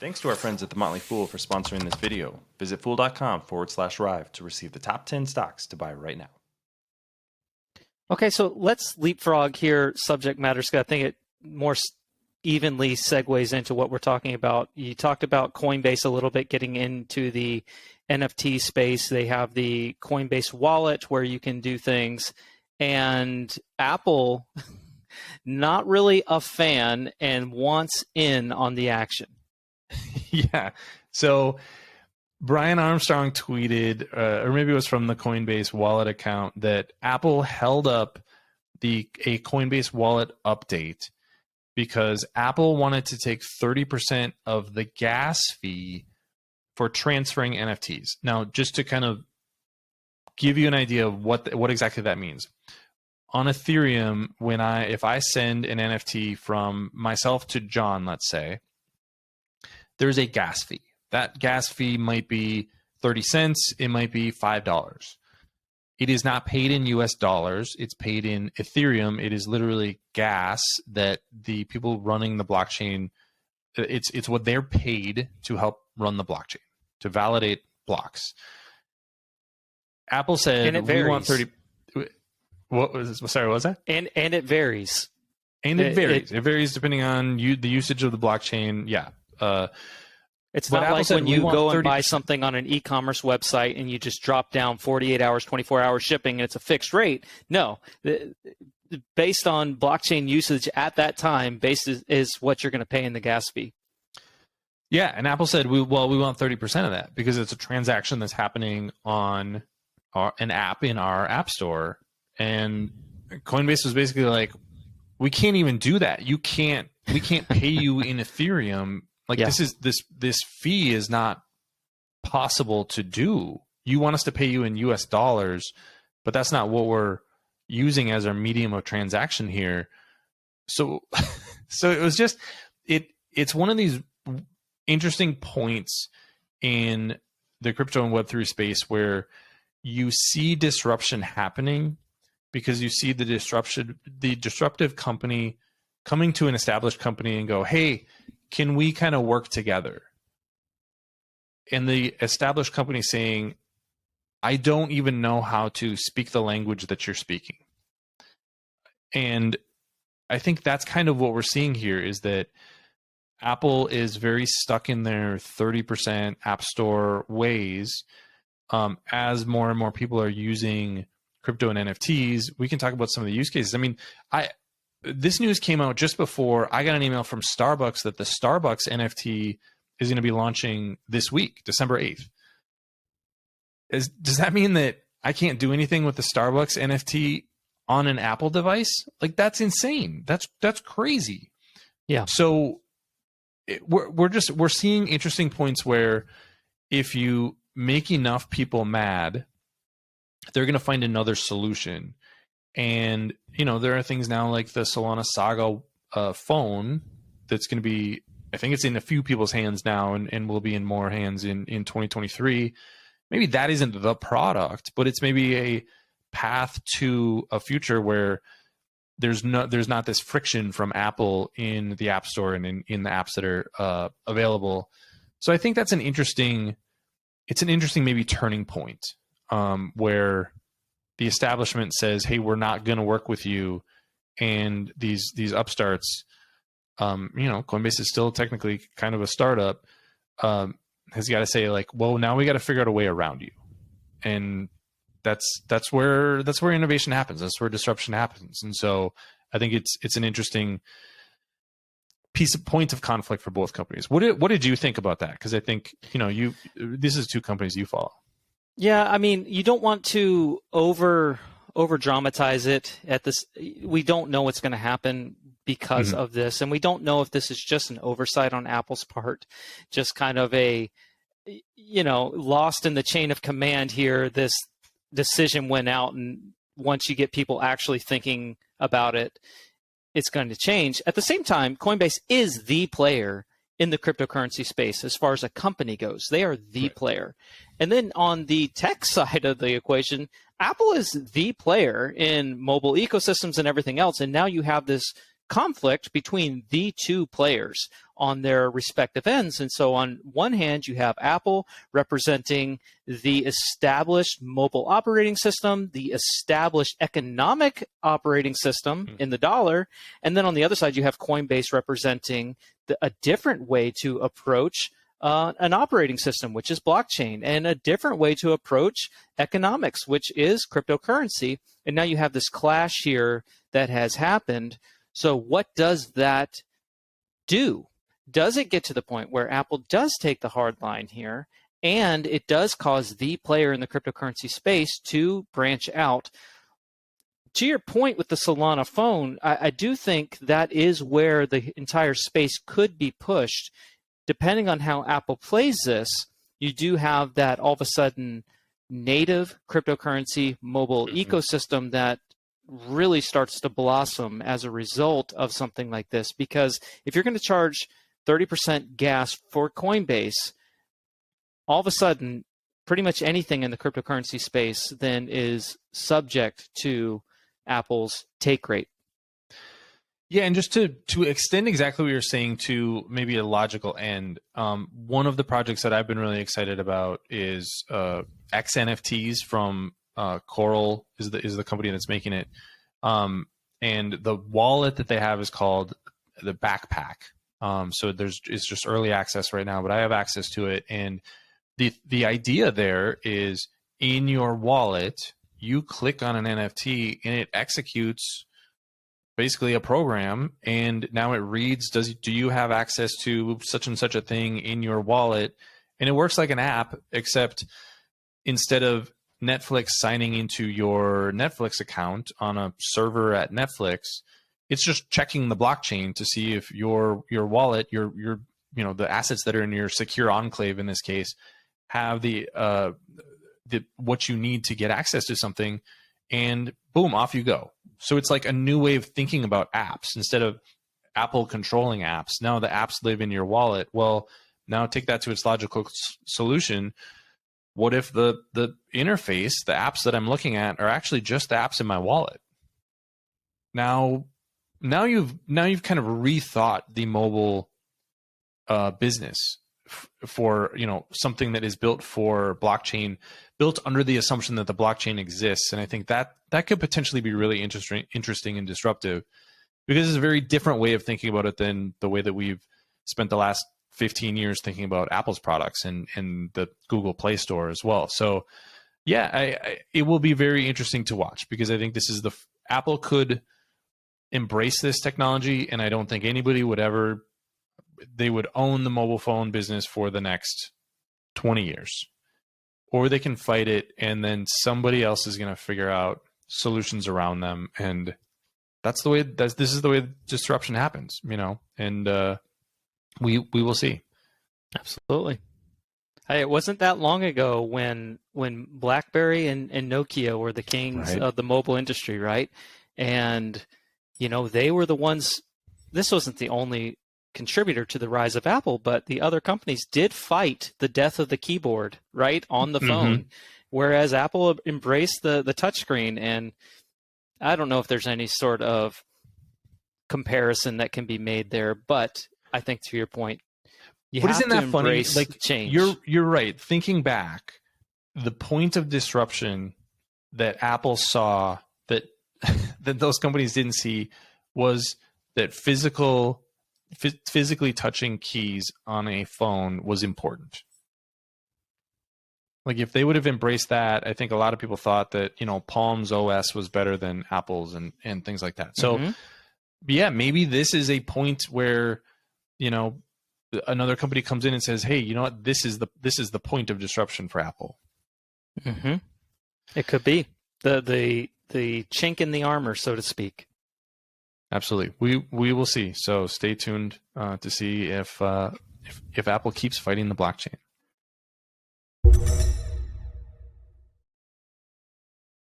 Thanks to our friends at The Motley Fool for sponsoring this video. Visit fool.com/Rive to receive the top 10 stocks to buy right now. Okay, so let's leapfrog here subject matter, Scott. I think it more evenly segues into what we're talking about. You talked about Coinbase a little bit getting into the NFT space. They have the Coinbase wallet where you can do things. And Apple, not really a fan and wants in on the action. Yeah. So Brian Armstrong tweeted, or maybe it was from the Coinbase wallet account, that Apple held up a Coinbase wallet update because Apple wanted to take 30% of the gas fee for transferring NFTs. Now, just to kind of give you an idea of what exactly that means. On Ethereum, if I send an NFT from myself to John, let's say, there's a gas fee. That gas fee might be 30 cents. It might be $5. It is not paid in US dollars. It's paid in Ethereum. It is literally gas that the people running the blockchain, it's what they're paid to help run the blockchain, to validate blocks. Apple said, we want 30. What was that? And it varies. And it varies. It varies depending on the usage of the blockchain. Yeah. It's not like when you go and buy something on an e-commerce website and you just drop down 48 hours, 24 hours shipping and it's a fixed rate. No, based on blockchain usage at that time, is what you're going to pay in the gas fee. Yeah, and Apple said, we want 30% of that because it's a transaction that's happening on an app in our app store. And Coinbase was basically like, we can't even do that. We can't pay you in Ethereum. Like, yeah. This fee is not possible to do. You want us to pay you in US dollars, but that's not what we're using as our medium of transaction here. So it was just it's one of these interesting points in the crypto and Web3 space where you see disruption happening because you see the disruptive company coming to an established company and go, hey, can we kind of work together? And the established company saying, I don't even know how to speak the language that you're speaking. And I think that's kind of what we're seeing here is that Apple is very stuck in their 30% App Store ways. As more and more people are using crypto and NFTs, we can talk about some of the use cases. I mean, this news came out just before I got an email from Starbucks that the Starbucks NFT is going to be launching this week, December 8th. Does that mean that I can't do anything with the Starbucks NFT on an Apple device? Like, that's insane. That's crazy. Yeah. So we're seeing interesting points where if you make enough people mad, they're going to find another solution. And, there are things now like the Solana Saga phone that's going to be, I think it's in a few people's hands now and will be in more hands in 2023. Maybe that isn't the product, but it's maybe a path to a future where there's not this friction from Apple in the App Store and in the apps that are available. So I think that's an interesting maybe turning point where the establishment says, hey, we're not going to work with you. And these upstarts, Coinbase is still technically kind of a startup, has got to say like, well, now we got to figure out a way around you. And that's where innovation happens. That's where disruption happens. And so I think it's an interesting point of conflict for both companies. What did you think about that? Because I think, this is two companies you follow. Yeah, I mean, you don't want to over dramatize it at this. We don't know what's going to happen because of this, and we don't know if this is just an oversight on Apple's part, just kind of a, lost in the chain of command here. This decision went out, and once you get people actually thinking about it, it's going to change. At the same time, Coinbase is the player in the cryptocurrency space as far as a company goes. They are the player. And then on the tech side of the equation, Apple is the player in mobile ecosystems and everything else. And now you have this conflict between the two players on their respective ends. And so on one hand, you have Apple representing the established mobile operating system, the established economic operating system in the dollar. And then on the other side, you have Coinbase representing a different way to approach an operating system, which is blockchain, and a different way to approach economics, which is cryptocurrency. And now you have this clash here that has happened. So what does that do? Does it get to the point where Apple does take the hard line here, and it does cause the player in the cryptocurrency space to branch out? To your point with the Solana phone, I do think that is where the entire space could be pushed. Depending on how Apple plays this, you do have that all of a sudden native cryptocurrency mobile ecosystem that really starts to blossom as a result of something like this. Because if you're going to charge 30% gas for Coinbase, all of a sudden, pretty much anything in the cryptocurrency space then is subject to Apple's take rate. Yeah, and just to extend exactly what you're saying to maybe a logical end, one of the projects that I've been really excited about is XNFTs from Coral is the company that's making it, and the wallet that they have is called the Backpack. So it's just early access right now, but I have access to it, and the idea there is in your wallet you click on an NFT and it executes basically a program, and now it reads, do you have access to such and such a thing in your wallet? And it works like an app, except instead of Netflix signing into your Netflix account on a server at Netflix, it's just checking the blockchain to see if your wallet, your the assets that are in your secure enclave in this case, have the what you need to get access to something, and boom, off you go. So it's like a new way of thinking about apps. Instead of Apple controlling apps, now the apps live in your wallet. Well, now take that to its logical solution. What if the interface, the apps that I'm looking at, are actually just the apps in my wallet? Now you've kind of rethought the mobile business for something that is built for blockchain, built under the assumption that the blockchain exists. And I think that could potentially be really interesting and disruptive, because it's a very different way of thinking about it than the way that we've spent the last 15 years thinking about Apple's products and the Google Play Store as well. So yeah, it will be very interesting to watch, because I think this is Apple could embrace this technology, and I don't think anybody they would own the mobile phone business for the next 20 years. Or they can fight it, and then somebody else is going to figure out solutions around them. And this is the way disruption happens, and we will see. Absolutely. Hey, it wasn't that long ago when BlackBerry and Nokia were the kings of the mobile industry, right? And, they were the ones, this wasn't the only contributor to the rise of Apple, but the other companies did fight the death of the keyboard, right, on the phone, whereas Apple embraced the touchscreen. And I don't know if there's any sort of comparison that can be made there, but I think to your point, but isn't that funny? Like, change. You're right. Thinking back, the point of disruption that Apple saw that that those companies didn't see was that physically touching keys on a phone was important. Like, if they would have embraced that, I think a lot of people thought that, Palm's OS was better than Apple's and things like that. So yeah, maybe this is a point where, another company comes in and says, hey, you know what, this is the point of disruption for Apple. It could be the chink in the armor, so to speak. Absolutely. We will see. So stay tuned to see if Apple keeps fighting the blockchain.